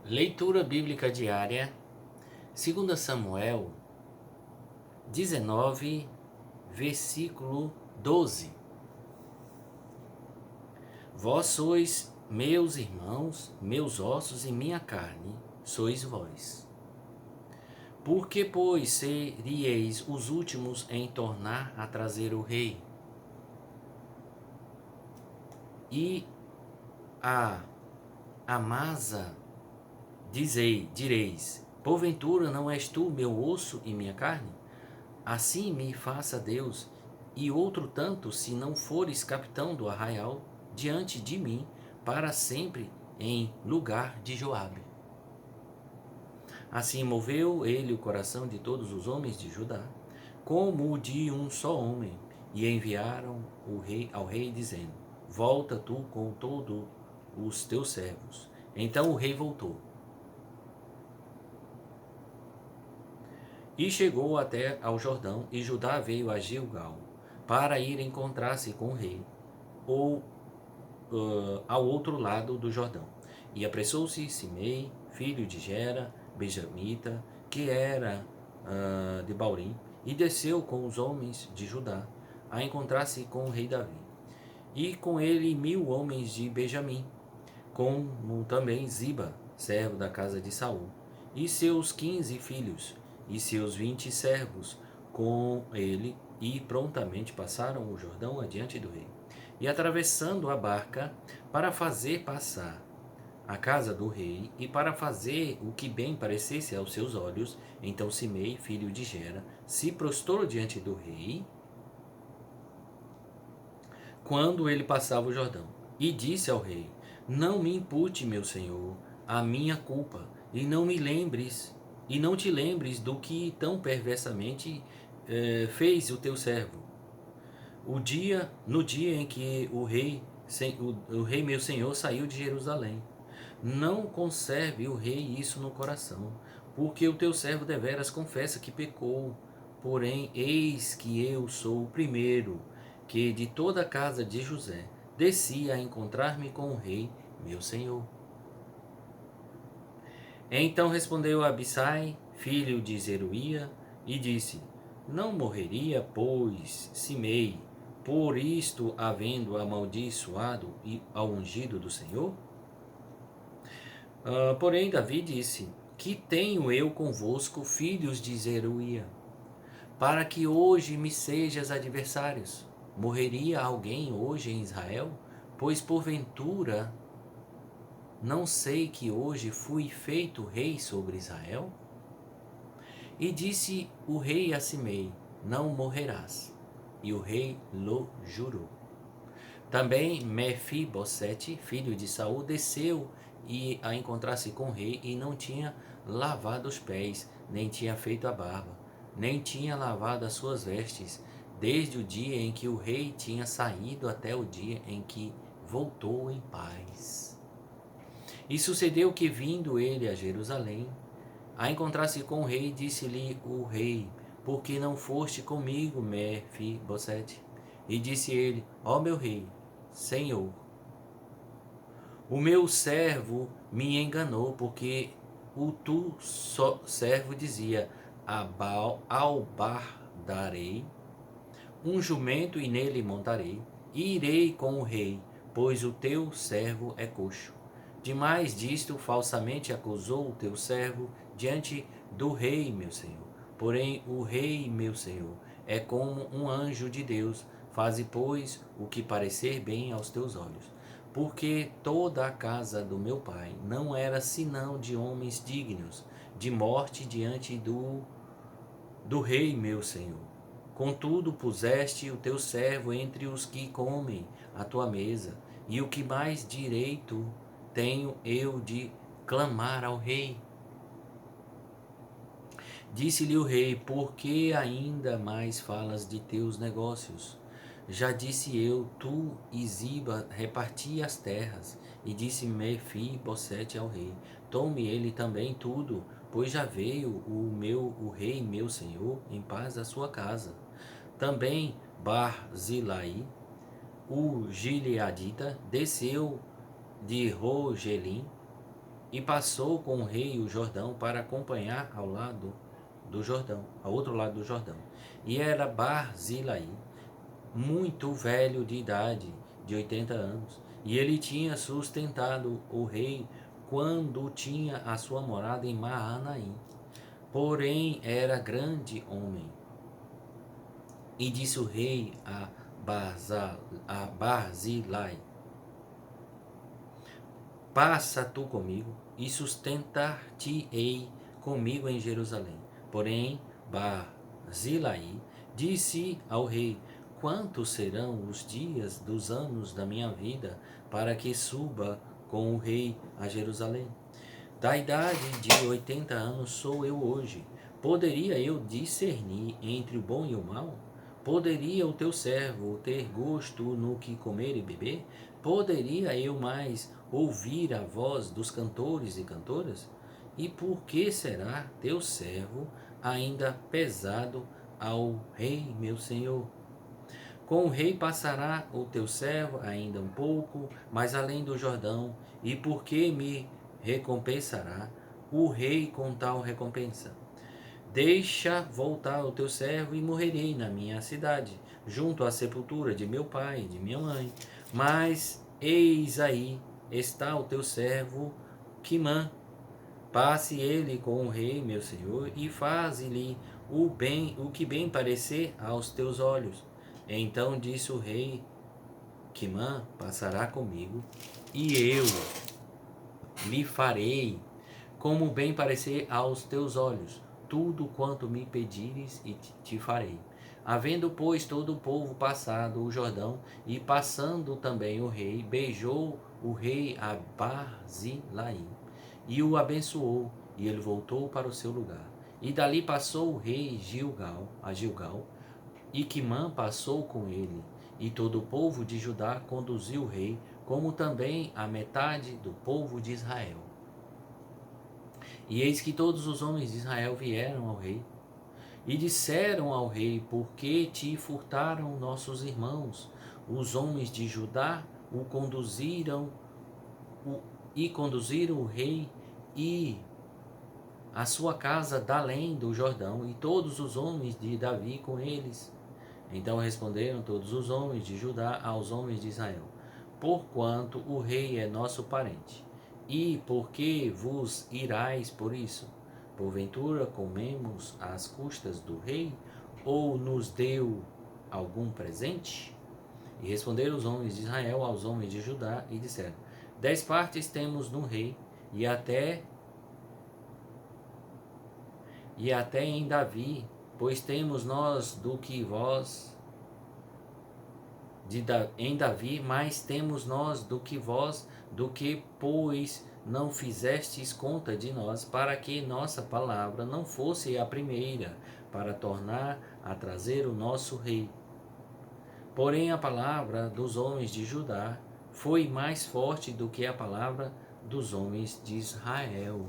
Leitura bíblica diária, 2 Samuel 19, versículo 12. Vós sois meus irmãos, meus ossos e minha carne, sois vós. Por que, pois, seríeis os últimos em tornar a trazer o rei? E a Amasa direis, porventura não és tu meu osso e minha carne? Assim me faça Deus, e outro tanto, se não fores capitão do arraial, diante de mim, para sempre, em lugar de Joabe. Assim moveu ele o coração de todos os homens de Judá, como o de um só homem, e enviaram ao rei, dizendo: Volta tu com todos os teus servos. Então o rei voltou. E chegou até ao Jordão, e Judá veio a Gilgal, para ir encontrar-se com o rei, ou ao outro lado do Jordão. E apressou-se Simei, filho de Gera, benjamita, que era de Baurim, e desceu com os homens de Judá, a encontrar-se com o rei Davi. E com ele 1000 homens de Benjamim, como também Ziba, servo da casa de Saul, e seus 15 filhos, e seus 20 servos com ele, e prontamente passaram o Jordão adiante do rei. E atravessando a barca, para fazer passar a casa do rei, e para fazer o que bem parecesse aos seus olhos, então Simei, filho de Gera, se prostrou diante do rei, quando ele passava o Jordão, e disse ao rei: Não me impute, meu senhor, a minha culpa, e não te lembres do que tão perversamente fez o teu servo. No dia em que o rei meu senhor saiu de Jerusalém. Não conserve o rei isso no coração, porque o teu servo deveras confessa que pecou. Porém, eis que eu sou o primeiro que de toda a casa de José desci a encontrar-me com o rei, meu senhor. Então respondeu Abissai, filho de Zeruia, e disse: Não morreria, pois, Simei, por isto havendo amaldiçoado ao ungido do Senhor? Porém Davi disse: Que tenho eu convosco, filhos de Zeruia, para que hoje me sejas adversários? Morreria alguém hoje em Israel? Pois porventura não sei que hoje fui feito rei sobre Israel? E disse o rei a Simei: Não morrerás. E o rei lo jurou. Também Mefibosete, filho de Saul, desceu e a encontrar-se com o rei, e não tinha lavado os pés, nem tinha feito a barba, nem tinha lavado as suas vestes, desde o dia em que o rei tinha saído até o dia em que voltou em paz. E sucedeu que, vindo ele a Jerusalém, a encontrar-se com o rei, disse-lhe o rei: Por que não foste comigo, Mefibosete? E disse ele: Ó meu rei, Senhor, o meu servo me enganou, porque o tu servo dizia: Albardarei um jumento e nele montarei, e irei com o rei, pois o teu servo é coxo. Demais disto, falsamente acusou o teu servo diante do rei, meu senhor. Porém, o rei, meu senhor, é como um anjo de Deus. Faze, pois, o que parecer bem aos teus olhos. Porque toda a casa do meu pai não era senão de homens dignos de morte diante do rei, meu senhor. Contudo, puseste o teu servo entre os que comem a tua mesa, e o que mais direito tenho eu de clamar ao rei? Disse-lhe o rei: Por que ainda mais falas de teus negócios? Já disse eu: Tu e Ziba reparti as terras. E disse Mefibosete ao rei: Tome ele também tudo, pois já veio o rei meu senhor em paz à sua casa. Também Barzilai, o gileadita, desceu de Rogelim e passou com o rei o Jordão para acompanhar ao lado do Jordão, ao outro lado do Jordão. E era Barzilai, muito velho de idade, de 80 anos, e ele tinha sustentado o rei quando tinha a sua morada em Maanaim. Porém era grande homem. E disse o rei a Barzilai: passa tu comigo e sustentar-te-ei comigo em Jerusalém. Porém Barzilai disse ao rei: quantos serão os dias dos anos da minha vida para que suba com o rei a Jerusalém? Da idade de 80 anos sou eu hoje. Poderia eu discernir entre o bom e o mal? Poderia o teu servo ter gosto no que comer e beber? Poderia eu mais ouvir a voz dos cantores e cantoras? E por que será teu servo ainda pesado ao rei meu senhor? Com o rei passará o teu servo ainda um pouco, mais além do Jordão, e por que me recompensará o rei com tal recompensa? Deixa voltar o teu servo e morrerei na minha cidade, junto à sepultura de meu pai e de minha mãe. Mas eis aí está o teu servo Quimã. Passe ele com o rei, meu senhor, e faze-lhe o que bem parecer aos teus olhos. Então disse o rei: Quimã passará comigo, e eu lhe farei como bem parecer aos teus olhos, tudo quanto me pedires e te farei. Havendo, pois, todo o povo passado o Jordão, e passando também o rei, beijou o rei a Barzilai, e o abençoou, e ele voltou para o seu lugar. E dali passou o rei a Gilgal, e Quimã passou com ele, e todo o povo de Judá conduziu o rei, como também a metade do povo de Israel. E eis que todos os homens de Israel vieram ao rei, e disseram ao rei: por que te furtaram nossos irmãos? Os homens de Judá conduziram o rei e a sua casa da além do Jordão, e todos os homens de Davi com eles. Então responderam todos os homens de Judá aos homens de Israel: porquanto o rei é nosso parente, e por que vos irais por isso? Porventura comemos às custas do rei, ou nos deu algum presente? E responderam os homens de Israel aos homens de Judá e disseram: 10 partes temos no rei, e até em Davi, pois temos nós do que vós em Davi, mais temos nós do que vós, do que, pois, não fizestes conta de nós, para que nossa palavra não fosse a primeira, para tornar a trazer o nosso rei. Porém, a palavra dos homens de Judá foi mais forte do que a palavra dos homens de Israel.